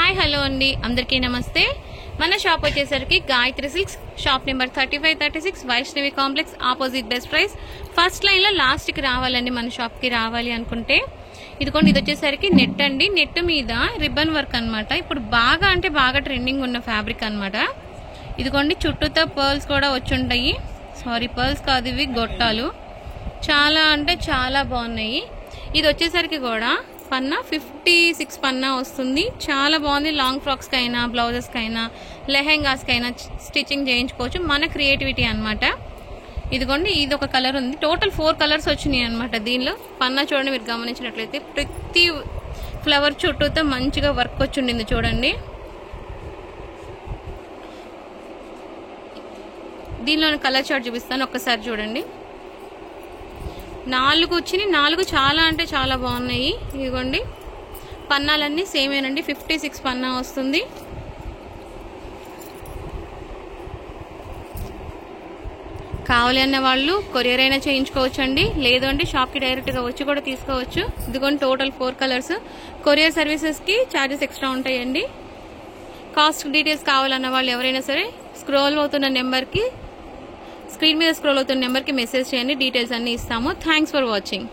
Hi hello అండి, అందరికీ నమస్తే. మన షాప్ వచ్చేసరికి Gayatri silks, shop number 3536, Vaishnavi complex, opposite best price, first line లో లాస్ట్ కి రావాలండి. మన షాప్ కి రావాలి అనుకుంటే ఇదిగోండి, ఇది వచ్చేసరికి నెట్ అండి. నెట్ మీద రిబ్బన్ వర్క్ అన్నమాట. ఇప్పుడు బాగా అంటే బాగా ట్రెండింగ్ ఉన్న ఫ్యాబ్రిక్ అన్నమాట. ఇదిగోండి, చుట్టూతో పర్ల్స్ కూడా వచ్చుంటాయి. సారీ, పర్ల్స్ కాదు, ఇవి గొట్టాలు. చాలా అంటే చాలా బాగున్నాయి. ఇది వచ్చేసరికి కూడా పన్నా 56 పన్నా వస్తుంది. చాలా బాగుంది. లాంగ్ ఫ్రాక్స్ కైనా, బ్లౌజెస్ కైనా, లెహెంగాస్ కైనా స్టిచ్చింగ్ చేయించుకోవచ్చు. మన క్రియేటివిటీ అన్నమాట. ఇదిగోండి, ఇది ఒక కలర్ ఉంది. టోటల్ 4 కలర్స్ వచ్చినాయి అనమాట. దీనిలో పన్నా చూడండి, మీరు గమనించినట్లయితే ప్రతి ఫ్లవర్ చుట్టూతో మంచిగా వర్క్ వచ్చి ఉండింది చూడండి. దీనిలో కలర్ చార్ట్ చూపిస్తాను, ఒక్కసారి చూడండి. 4 వచ్చినాయి. 4 చాలా అంటే చాలా బాగున్నాయి. ఇదిగోండి, పన్నాలన్నీ సేమేనండి. 56 పన్నా వస్తుంది. కావాలి అన్న వాళ్ళు కొరియర్ అయినా చేయించుకోవచ్చు అండి. లేదు అంటే షాప్కి డైరెక్ట్గా వచ్చి కూడా తీసుకోవచ్చు. ఇదిగోండి, టోటల్ 4 కలర్స్. కొరియర్ సర్వీసెస్కి ఛార్జెస్ ఎక్స్ట్రా ఉంటాయండి. కాస్ట్ డీటెయిల్స్ కావాలన్న వాళ్ళు ఎవరైనా సరే స్క్రోల్ అవుతున్న నెంబర్కి, స్క్రీన్ మీద స్క్రోల్ అవుతున్న నెంబర్కి మెసేజ్ చేయండి. డీటెయిల్స్ అన్ని ఇస్తాము. Thanks for watching.